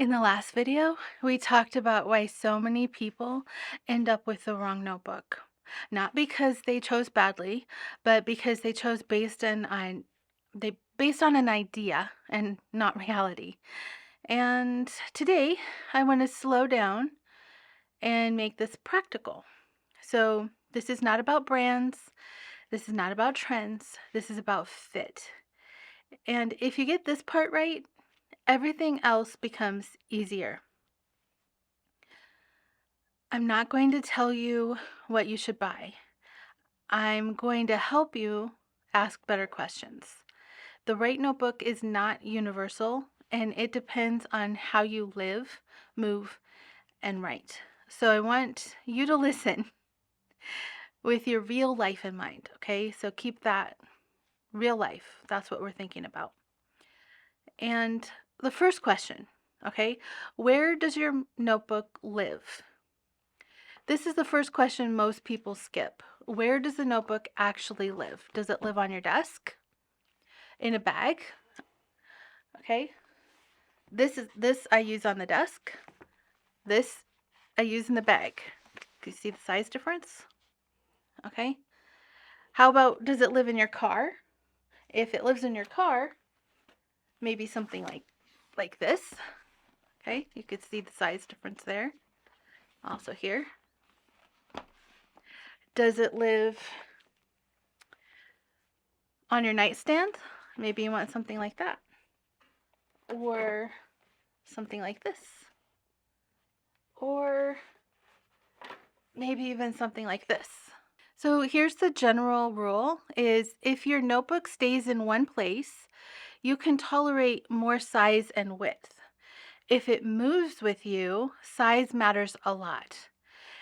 In the last video, we talked about why so many people end up with the wrong notebook. Not because they chose badly, but because they chose based on an idea and not reality. And today, I want to slow down and make this practical. So, this is not about brands, this is not about trends, this is about fit. And if you get this part right, everything else becomes easier. I'm not going to tell you what you should buy. I'm going to help you ask better questions. The right notebook is not universal, and it depends on how you live, move, and write. So I want you to listen with your real life in mind, okay? So keep that real life. That's what we're thinking about. And the first question, okay? Where does your notebook live? This is the first question most people skip. Where does the notebook actually live? Does it live on your desk? In a bag? Okay. This I use on the desk. This I use in the bag. Do you see the size difference? Okay. How about, does it live in your car? If it lives in your car, maybe something like this. Okay, you could see the size difference there. Also here. Does it live on your nightstand? Maybe you want something like that. Or something like this. Or maybe even something like this. So here's the general rule is if your notebook stays in one place, you can tolerate more size and width. If it moves with you, size matters a lot.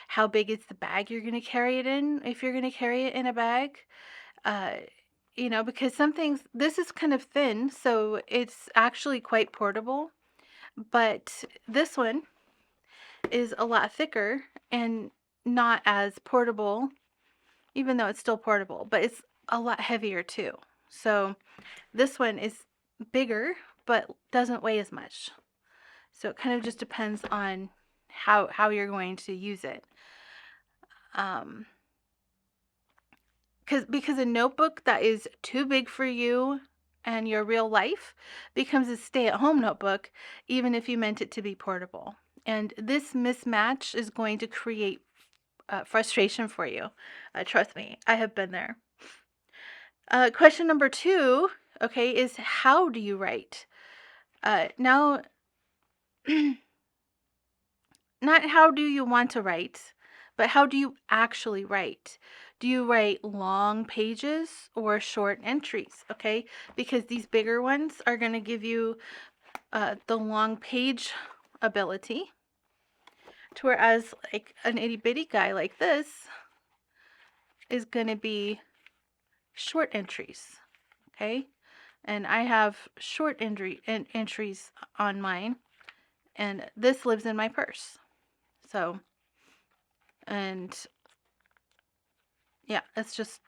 How big is the bag you're going to carry it in? If you're going to carry it in a bag, because some things, this is kind of thin, so it's actually quite portable. But this one is a lot thicker and not as portable, even though it's still portable, but it's a lot heavier too. So this one is bigger, but doesn't weigh as much. So it kind of just depends on how you're going to use it. Because a notebook that is too big for you and your real life becomes a stay-at-home notebook, even if you meant it to be portable. And this mismatch is going to create frustration for you. Trust me, I have been there. Question number 2, okay, is how do you write? Now, not how do you want to write, but how do you actually write? Do you write long pages or short entries? Okay, because these bigger ones are going to give you the long page ability, to whereas like an itty bitty guy like this is going to be short entries. Okay, and I have short entries on mine, and this lives in my purse. So, and yeah, it's just,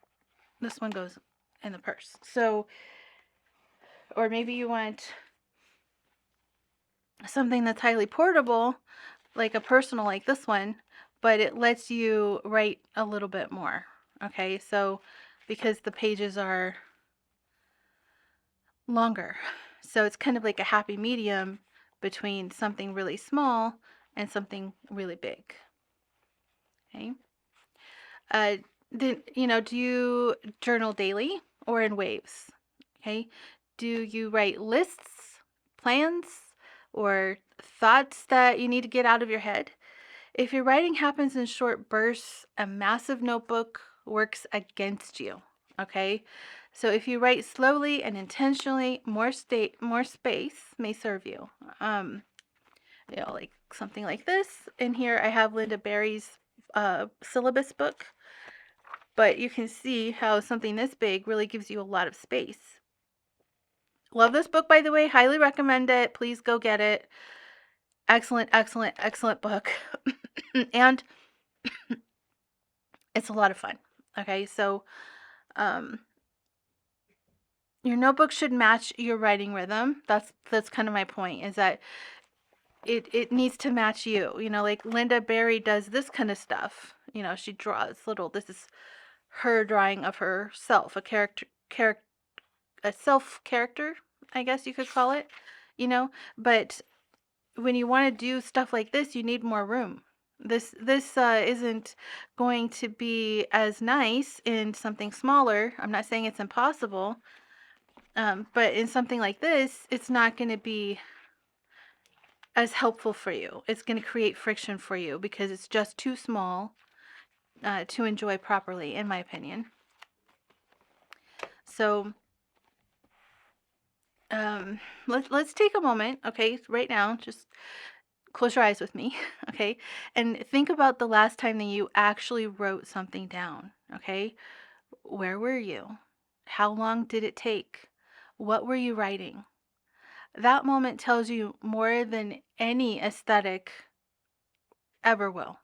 this one goes in the purse. So, or maybe you want something that's highly portable, like a personal like this one, but it lets you write a little bit more. Okay, so because the pages are longer. So it's kind of like a happy medium between something really small and something really big. Okay. Then, do you journal daily or in waves? Okay. Do you write lists, plans, or thoughts that you need to get out of your head? If your writing happens in short bursts, a massive notebook works against you. Okay. So if you write slowly and intentionally, more space may serve you. Like something like this. In here, I have Linda Berry's syllabus book, but you can see how something this big really gives you a lot of space. Love this book, by the way. Highly recommend it. Please go get it. Excellent, excellent, excellent book. And it's a lot of fun. Okay, so your notebook should match your writing rhythm. That's kind of my point, is that it needs to match you. You know, like Linda Berry does this kind of stuff. You know, she draws little, this is her drawing of herself, a self character, I guess you could call it, you know, but when you want to do stuff like this, you need more room. This isn't going to be as nice in something smaller. I'm not saying it's impossible, but in something like this, it's not going to be as helpful for you. It's going to create friction for you because it's just too small to enjoy properly, in my opinion. So let's take a moment, okay, right now, just close your eyes with me, okay, and think about the last time that you actually wrote something down, okay? Where were you? How long did it take? What were you writing? That moment tells you more than any aesthetic ever will.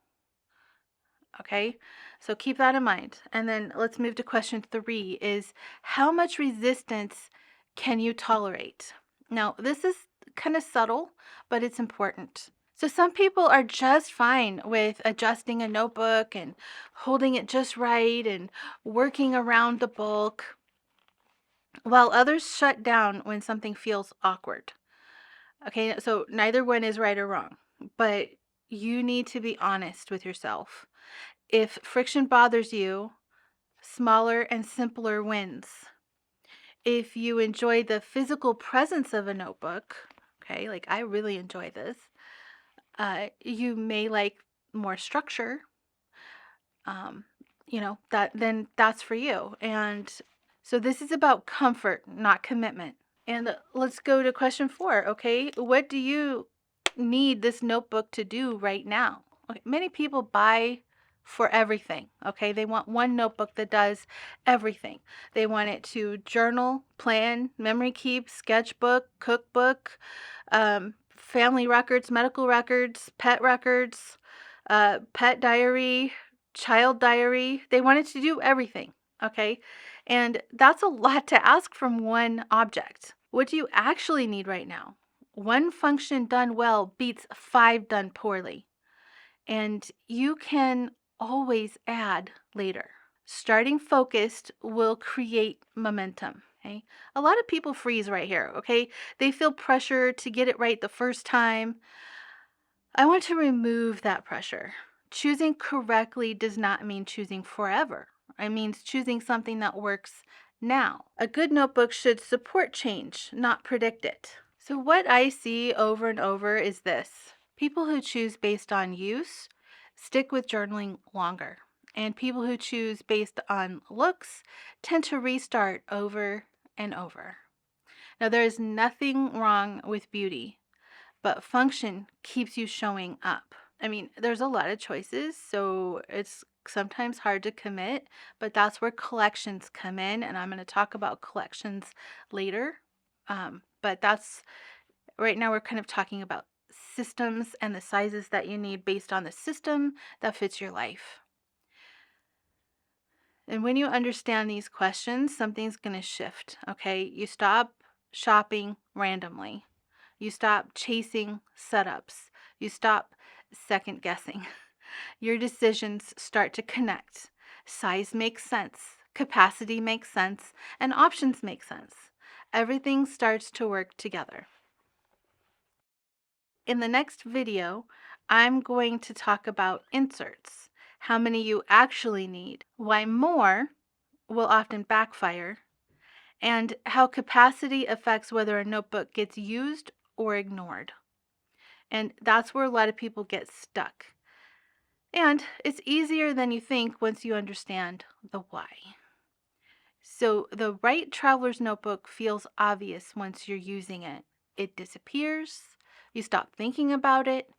Okay, so keep that in mind. And then let's move to question 3 is how much resistance can you tolerate? Now, this is kind of subtle, but it's important. So some people are just fine with adjusting a notebook and holding it just right and working around the bulk, while others shut down when something feels awkward. Okay, so neither one is right or wrong, but you need to be honest with yourself. If friction bothers you, smaller and simpler wins. If you enjoy the physical presence of a notebook, okay, like I really enjoy this, you may like more structure. Then that's for you. And so this is about comfort, not commitment. And let's go to question 4, okay? What do you need this notebook to do right now? Okay, many people buy for everything, okay? They want one notebook that does everything. They want it to journal, plan, memory keep, sketchbook, cookbook, family records, medical records, pet diary, child diary. They want it to do everything, okay? And that's a lot to ask from one object. What do you actually need right now? One function done well beats 5 done poorly. And you can always add later. Starting focused will create momentum. Okay? A lot of people freeze right here, okay? They feel pressure to get it right the first time. I want to remove that pressure. Choosing correctly does not mean choosing forever. It means choosing something that works now. A good notebook should support change, not predict it. So what I see over and over is this. People who choose based on use stick with journaling longer. And people who choose based on looks tend to restart over and over. Now, there is nothing wrong with beauty, but function keeps you showing up. I mean, there's a lot of choices, so it's sometimes hard to commit, but that's where collections come in, and I'm going to talk about collections later. But that's right now we're kind of talking about systems and the sizes that you need based on the system that fits your life. And when you understand these questions, something's going to shift, okay? You stop shopping randomly. You stop chasing setups. You stop second guessing. Your decisions start to connect. Size makes sense. Capacity makes sense. And options make sense. Everything starts to work together. In the next video, I'm going to talk about inserts, how many you actually need, why more will often backfire, and how capacity affects whether a notebook gets used or ignored. And that's where a lot of people get stuck. And it's easier than you think once you understand the why. So the right traveler's notebook feels obvious once you're using it. It disappears, you stop thinking about it,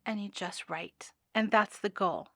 and you just write. And that's the goal.